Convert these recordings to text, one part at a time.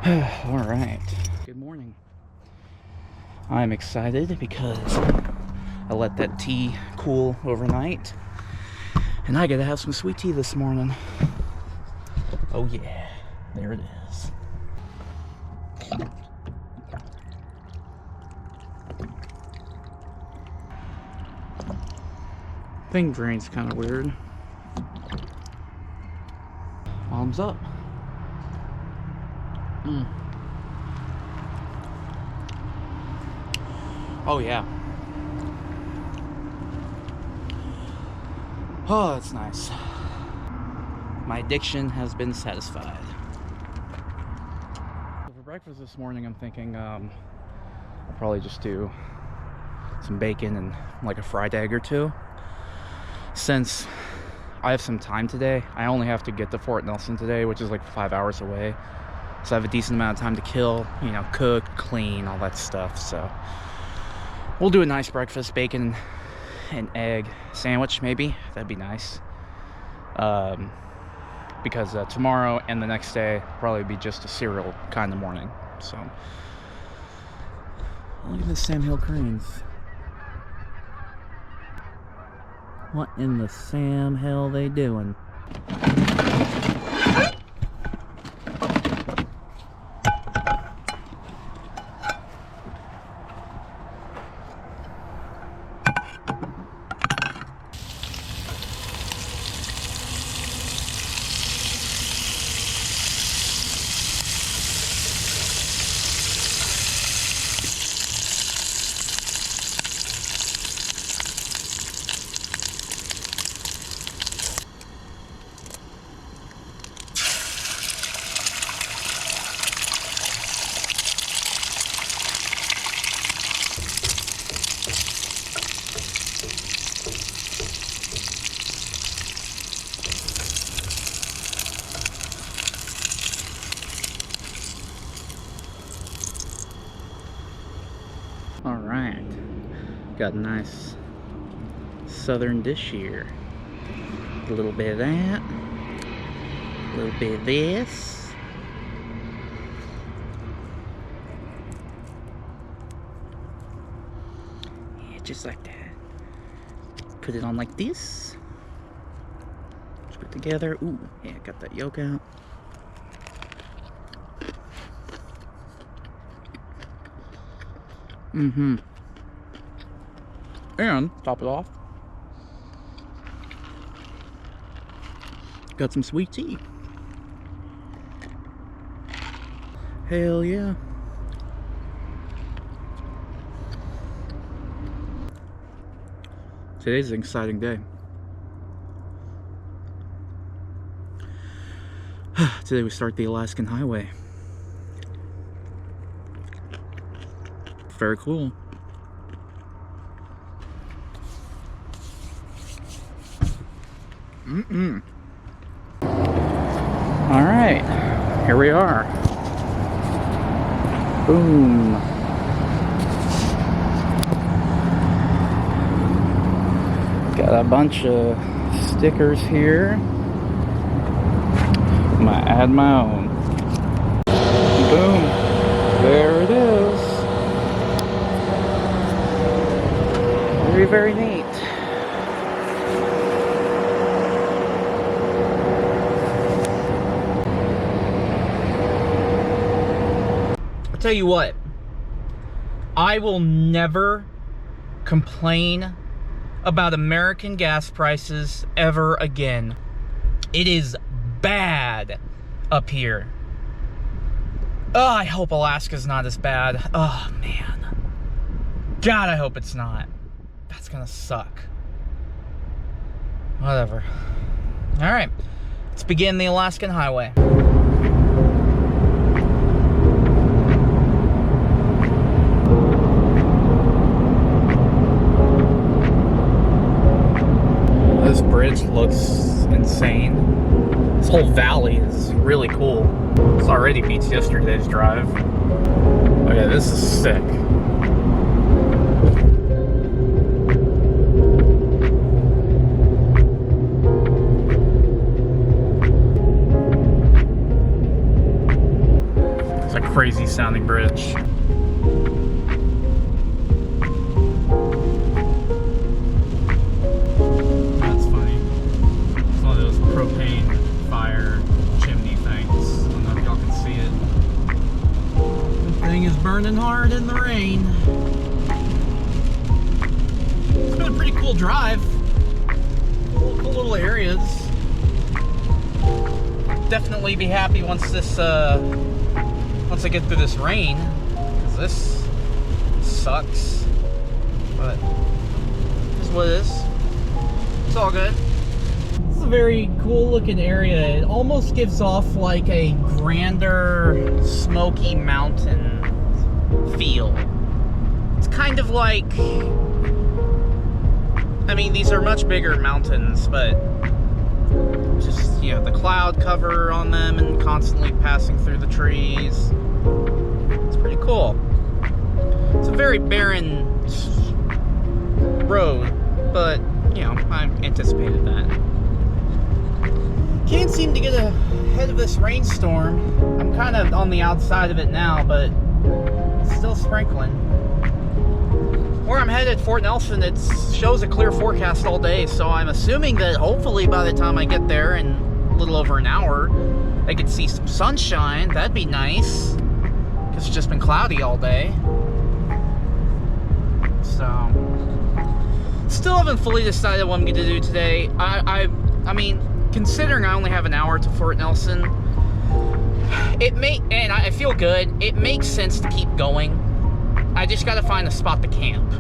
All right. Good morning. I'm excited because I let that tea cool overnight, and I gotta have some sweet tea this morning. Oh yeah, there it is. Thing drain's kind of weird. Bottoms up. Oh yeah. Oh, that's nice. My addiction has been satisfied. So for breakfast this morning, I'm thinking I'll probably just do some bacon and like a fried egg or two. Since I have some time today, I only have to get to Fort Nelson today, which is like 5 hours away. So I have a decent amount of time to kill, you know, cook, clean, all that stuff. So we'll do a nice breakfast, bacon and egg sandwich, maybe. That'd be nice. Because tomorrow and the next day probably be just a cereal kind of morning. So look at the Sam Hill cranes. What in the Sam hell they doing? All right, got a nice southern dish here. A little bit of that, a little bit of this. Yeah, just like that. Put it on like this. Just put it together. Ooh, yeah, got that yolk out. And top it off, got some sweet tea. Hell yeah. Today's an exciting day. Today we start the Alaskan Highway. Very cool. All right, here we are. Boom. Got a bunch of stickers here. I'm gonna add my own. Boom. There it is. Very, very neat. I'll tell you what, I will never complain about American gas prices ever again. It is bad up here. Oh, I hope Alaska's not as bad. Oh, man. God, I hope it's not. That's gonna suck. Whatever. Alright, let's begin the Alaskan Highway. This bridge looks insane. This whole valley is really cool. This already beats yesterday's drive. Okay, this is sick. crazy sounding bridge. That's funny. It's one of those propane fire chimney things. I don't know if y'all can see it. The thing is burning hard in the rain. It's been a pretty cool drive. Cool little areas. Definitely be happy once this once I get through this rain, because this sucks, but it's what it is. It's all good. It's a very cool looking area. It almost gives off like a grander Smoky Mountain feel. It's kind of like, I mean, these are much bigger mountains, but just, you know, the cloud cover on them and constantly passing through the trees. It's pretty cool. It's a very barren road, but, you know, I anticipated that. Can't seem to get ahead of this rainstorm. I'm kind of on the outside of it now, but it's still sprinkling. Where I'm headed, Fort Nelson, it shows a clear forecast all day, so I'm assuming that hopefully by the time I get there in a little over an hour, I could see some sunshine. That'd be nice, because it's just been cloudy all day. So, still haven't fully decided what I'm going to do today. I mean, considering I only have an hour to Fort Nelson, and I feel good, it makes sense to keep going. I just gotta find a spot to camp.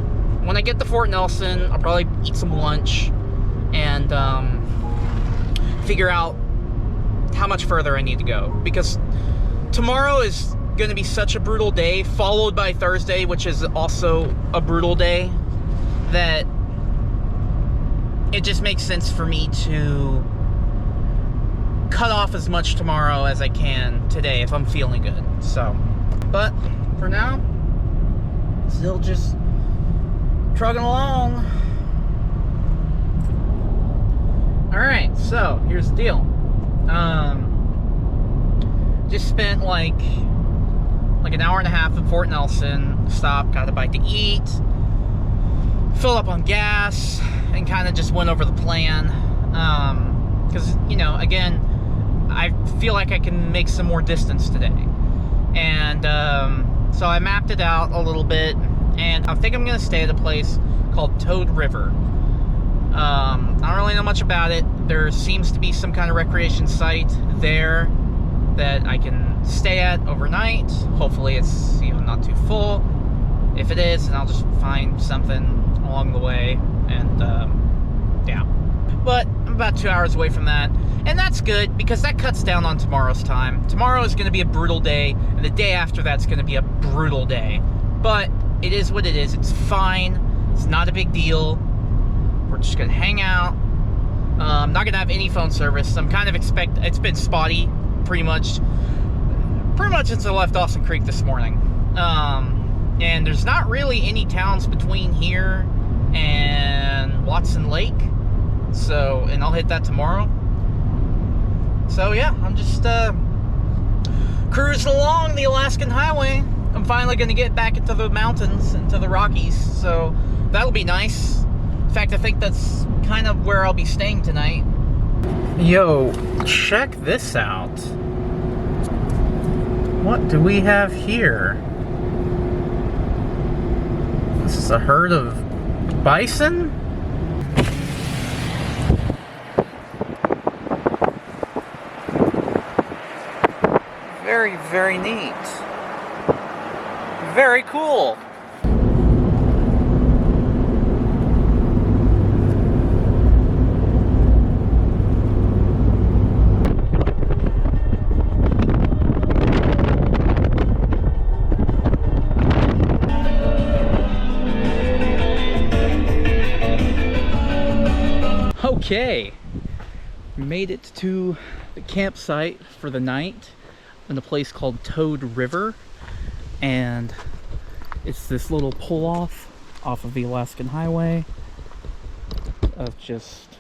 When I get to Fort Nelson, I'll probably eat some lunch and figure out how much further I need to go. Because tomorrow is gonna be such a brutal day, followed by Thursday, which is also a brutal day, that it just makes sense for me to cut off as much tomorrow as I can today if I'm feeling good. So, but for now, still just trucking along. Alright, so here's the deal. Just spent like an hour and a half in Fort Nelson. Stopped, got a bite to eat, filled up on gas, and kind of just went over the plan. Because, you know, again, I feel like I can make some more distance today. And so I mapped it out a little bit, and I think I'm going to stay at a place called Toad River. I don't really know much about it. There seems to be some kind of recreation site there that I can stay at overnight. Hopefully it's, you know, not too full. If it is, then I'll just find something along the way, and yeah. But I'm about 2 hours away from that, and that's good because that cuts down on tomorrow's time. Tomorrow is going to be a brutal day, and the day after that's going to be a brutal day. But it is what it is. It's fine. It's not a big deal. We're just going to hang out. I'm not going to have any phone service. I'm kind of it's been spotty pretty much since I left Dawson Creek this morning. And there's not really any towns between here and Watson Lake. So, and I'll hit that tomorrow. So yeah, I'm just cruising along the Alaskan Highway. I'm finally going to get back into the mountains, into the Rockies. So that'll be nice. In fact, I think that's kind of where I'll be staying tonight. Yo, check this out. What do we have here? This is a herd of bison? Very, very neat. Very cool. Okay, we made it to the campsite for the night in a place called Toad River, and it's this little pull-off off of the Alaskan Highway of just,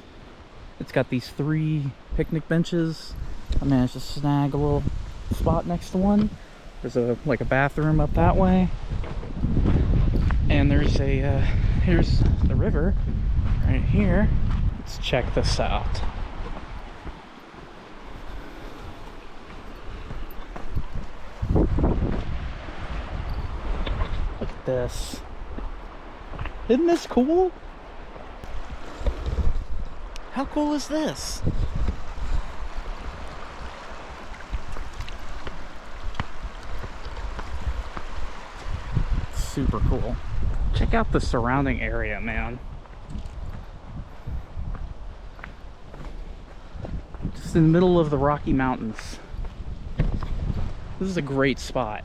it's got these 3 picnic benches. I managed to snag a little spot next to one. There's like a bathroom up that way, and there's here's the river right here. Let's check this out. Look at this. Isn't this cool? How cool is this? Super cool. Check out the surrounding area, man. Just in the middle of the Rocky Mountains. This is a great spot.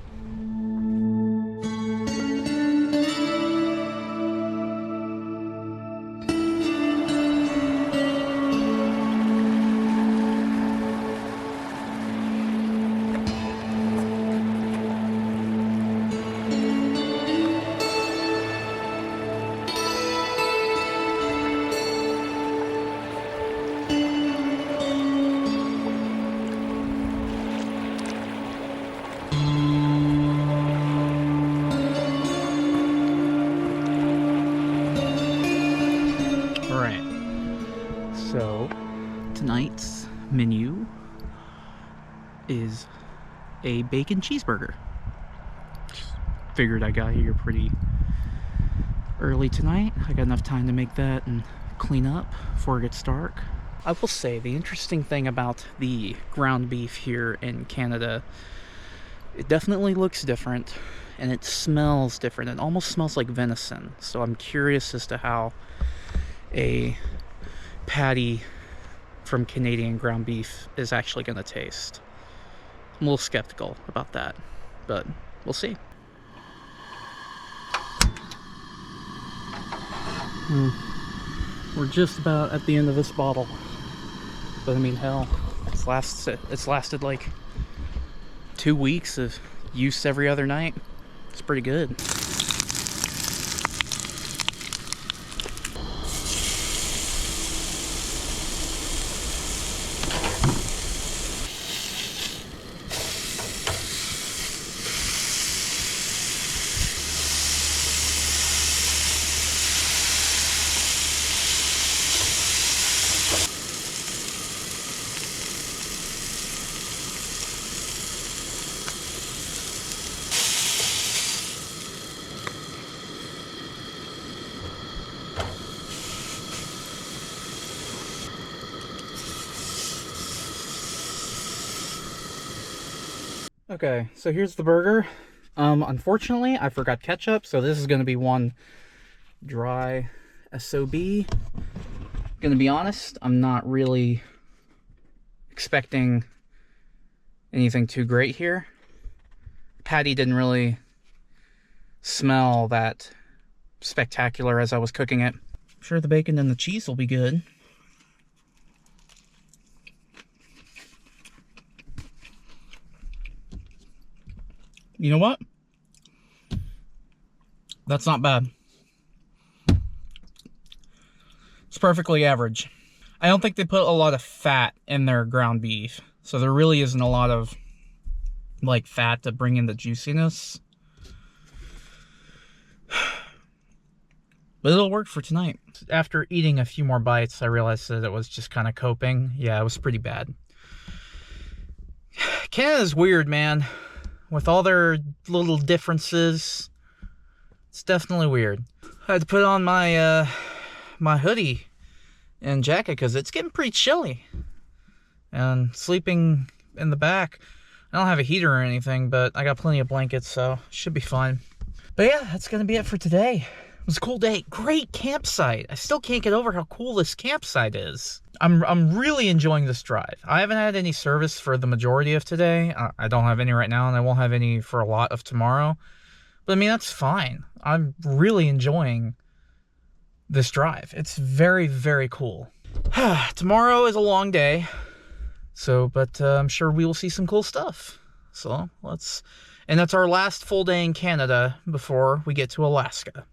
So, tonight's menu is a bacon cheeseburger. Figured I got here pretty early tonight. I got enough time to make that and clean up before it gets dark. I will say the interesting thing about the ground beef here in Canada, it definitely looks different and it smells different. It almost smells like venison. So I'm curious as to how a patty from Canadian ground beef is actually going to taste. I'm a little skeptical about that, but we'll see. We're just about at the end of this bottle, but I mean, hell, it's lasted like 2 weeks of use every other night. It's pretty good. Okay, so here's the burger. Unfortunately, I forgot ketchup, so this is going to be one dry SOB. Gonna be honest, I'm not really expecting anything too great here. Patty didn't really smell that spectacular as I was cooking it. I'm sure the bacon and the cheese will be good. You know what? That's not bad. It's perfectly average. I don't think they put a lot of fat in their ground beef, so there really isn't a lot of like fat to bring in the juiciness. But it'll work for tonight. After eating a few more bites, I realized that it was just kind of coping. Yeah, it was pretty bad. Canada's weird, man. With all their little differences, it's definitely weird. I had to put on my my hoodie and jacket because it's getting pretty chilly. And sleeping in the back, I don't have a heater or anything, but I got plenty of blankets, so it should be fine. But yeah, that's gonna be it for today. It was a cool day. Great campsite. I still can't get over how cool this campsite is. I'm really enjoying this drive. I haven't had any service for the majority of today. I don't have any right now, and I won't have any for a lot of tomorrow. But I mean, that's fine. I'm really enjoying this drive. It's very, very cool. Tomorrow is a long day, but I'm sure we will see some cool stuff. So and that's our last full day in Canada before we get to Alaska.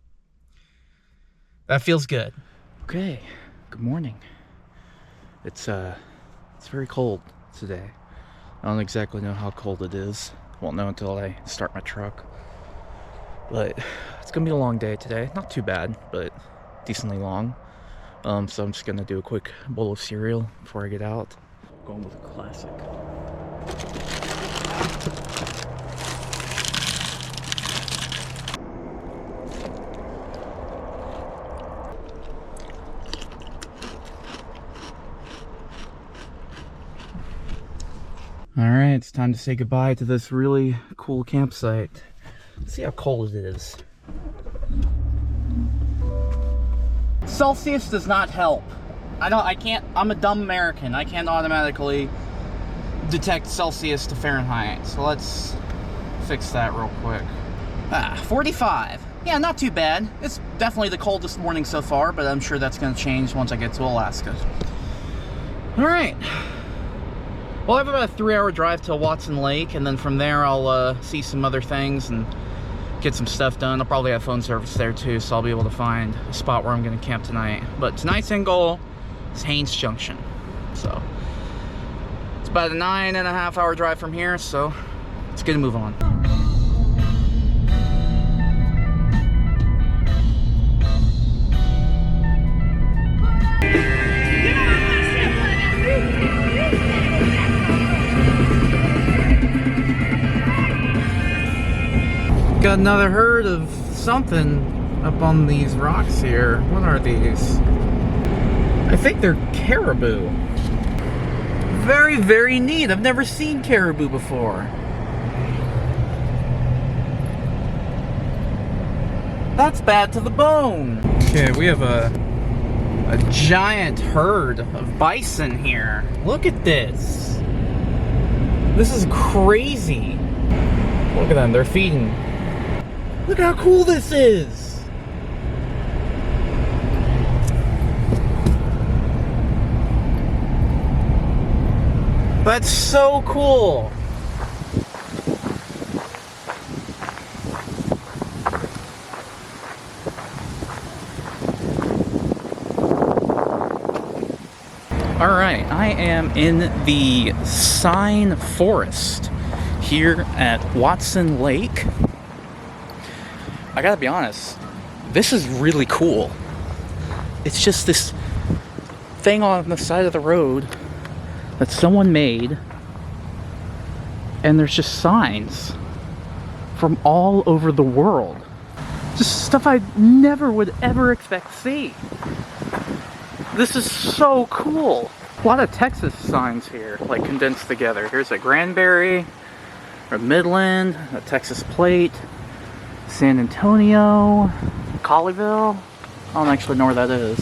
That feels good. Okay, good morning. It's very cold today. I don't exactly know how cold it is. Won't know until I start my truck. But it's gonna be a long day today. Not too bad, but decently long. So I'm just gonna do a quick bowl of cereal before I get out. Going with a classic. Alright, it's time to say goodbye to this really cool campsite. Let's see how cold it is. Celsius does not help. I'm a dumb American. I can't automatically detect Celsius to Fahrenheit. So let's fix that real quick. 45. Yeah, not too bad. It's definitely the coldest morning so far, but I'm sure that's gonna change once I get to Alaska. Alright. Well, I have about a 3-hour drive to Watson Lake, and then from there I'll see some other things and get some stuff done. I'll probably have phone service there too, so I'll be able to find a spot where I'm gonna camp tonight. But tonight's end goal is Haines Junction. So it's about a 9.5-hour drive from here, so let's get a move on. Got another herd of something up on these rocks here. What are these? I think they're caribou. Very, very neat. I've never seen caribou before. That's bad to the bone. Okay, we have a giant herd of bison here. Look at this. This is crazy. Look at them, they're feeding. Look how cool this is! That's so cool! Alright, I am in the Sign Forest here at Watson Lake. I gotta be honest, this is really cool. It's just this thing on the side of the road that someone made, and there's just signs from all over the world. Just stuff I never would ever expect to see. This is so cool. A lot of Texas signs here, like condensed together. Here's a Granbury, a Midland, a Texas plate, San Antonio, Colleyville. I don't actually know where that is.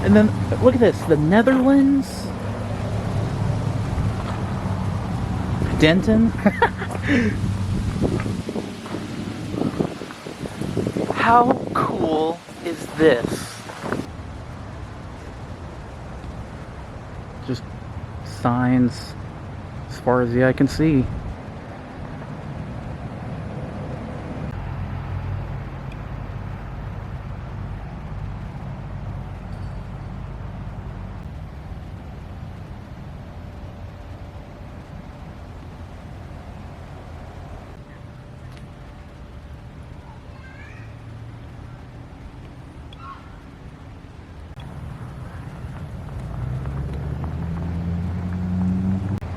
And then look at this, the Netherlands, Denton. How cool is this? Just signs as far as the eye can see.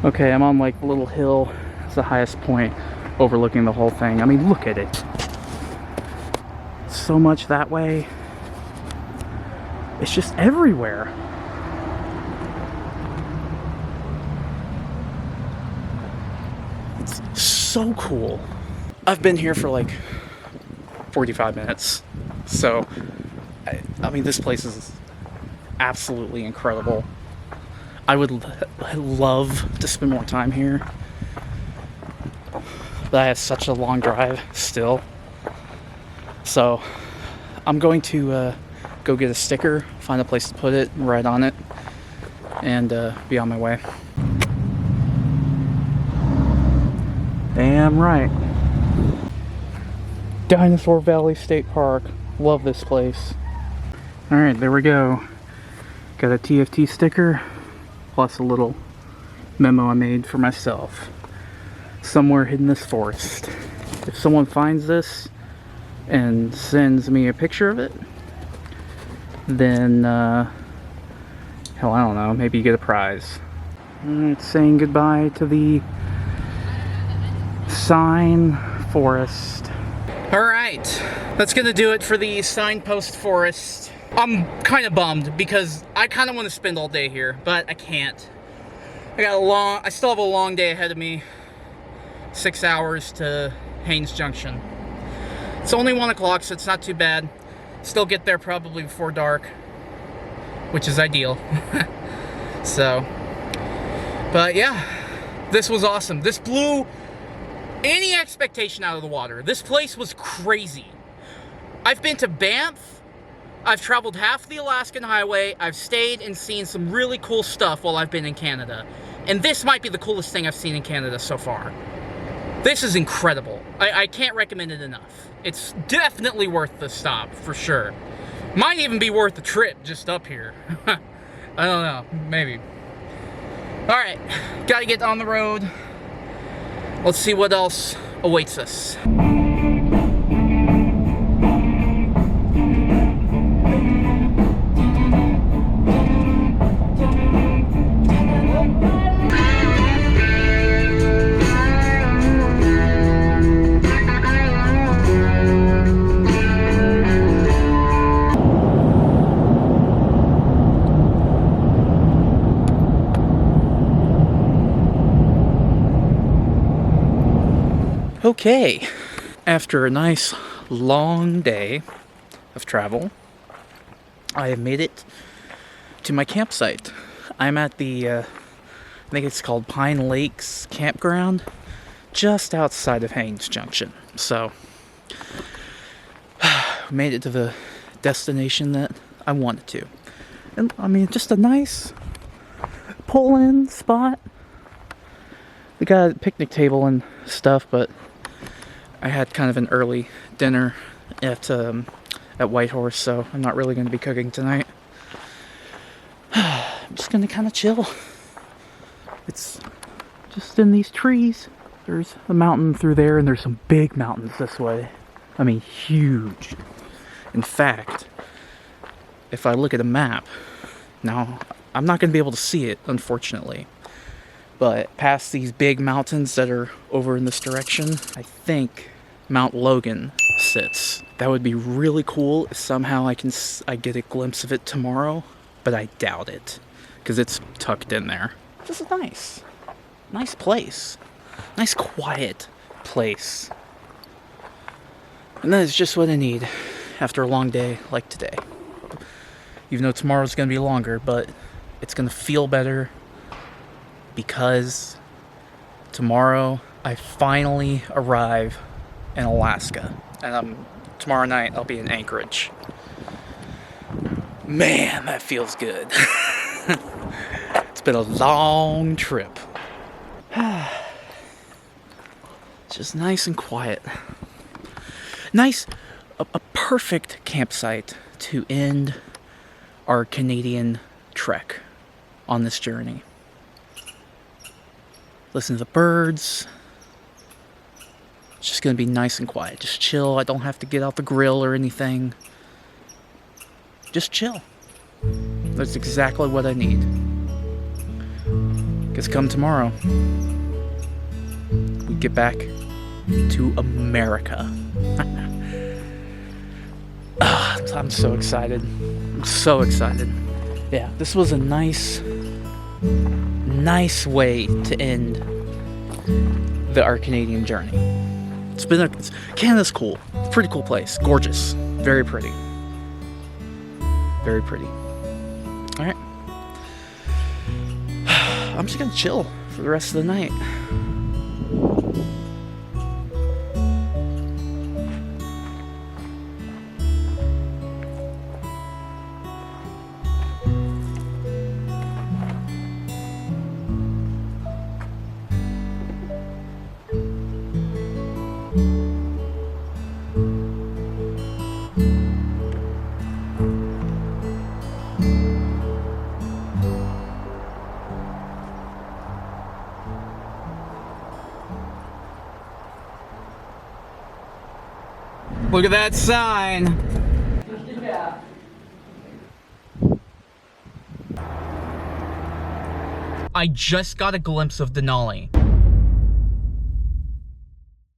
Okay, I'm on like a little hill. It's the highest point overlooking the whole thing. I mean, look at it. So much that way. It's just everywhere. It's so cool. I've been here for like 45 minutes. So, I mean, this place is absolutely incredible. I would love to spend more time here, but I have such a long drive still. So I'm going to go get a sticker, find a place to put it, write on it, and be on my way. Damn right. Dinosaur Valley State Park. Love this place. Alright, there we go. Got a TFT sticker, plus a little memo I made for myself. somewhere hidden in this forest. If someone finds this and sends me a picture of it, then hell, I don't know, maybe you get a prize. It's saying goodbye to the Sign Forest. Alright, that's gonna do it for the Signpost Forest. I'm kind of bummed because I kind of want to spend all day here, but I can't. I still have a long day ahead of me. 6 hours to Haines Junction. It's only 1 o'clock, so it's not too bad. Still get there probably before dark, which is ideal. So, but yeah, this was awesome. This blew any expectation out of the water. This place was crazy. I've been to Banff. I've traveled half the Alaskan highway. I've stayed and seen some really cool stuff while I've been in Canada. And this might be the coolest thing I've seen in Canada so far. This is incredible. I can't recommend it enough. It's definitely worth the stop, for sure. Might even be worth the trip just up here. I don't know, maybe. Alright, gotta get on the road. Let's see what else awaits us. Okay, after a nice long day of travel, I have made it to my campsite. I'm at the, I think it's called Pine Lakes Campground, just outside of Haines Junction. So, made it to the destination that I wanted to. And, I mean, just a nice pull-in spot. We got a picnic table and stuff, but I had kind of an early dinner at Whitehorse, so I'm not really going to be cooking tonight. I'm just going to kind of chill. It's just in these trees. There's a mountain through there, and there's some big mountains this way. I mean, huge. In fact, if I look at a map, now, I'm not going to be able to see it, unfortunately. But past these big mountains that are over in this direction, I think Mount Logan sits. That would be really cool if somehow I get a glimpse of it tomorrow, but I doubt it, because it's tucked in there. This is nice place, nice quiet place, and that is just what I need after a long day like today. Even though tomorrow's going to be longer, but it's going to feel better because tomorrow I finally arrive in Alaska, and tomorrow night I'll be in Anchorage. Man, that feels good. It's been a long trip. Just nice and quiet. Nice, a perfect campsite to end our Canadian trek on this journey. Listen to the birds. It's just gonna be nice and quiet. Just chill. I don't have to get out the grill or anything. Just chill. That's exactly what I need. Because come tomorrow, we get back to America. I'm so excited. I'm so excited. Yeah, this was a nice way to end our Canadian journey. Canada's cool. It's a pretty cool place. Gorgeous. Very pretty. Very pretty. Alright. I'm just gonna chill for the rest of the night. Look at that sign. Yeah. I just got a glimpse of Denali.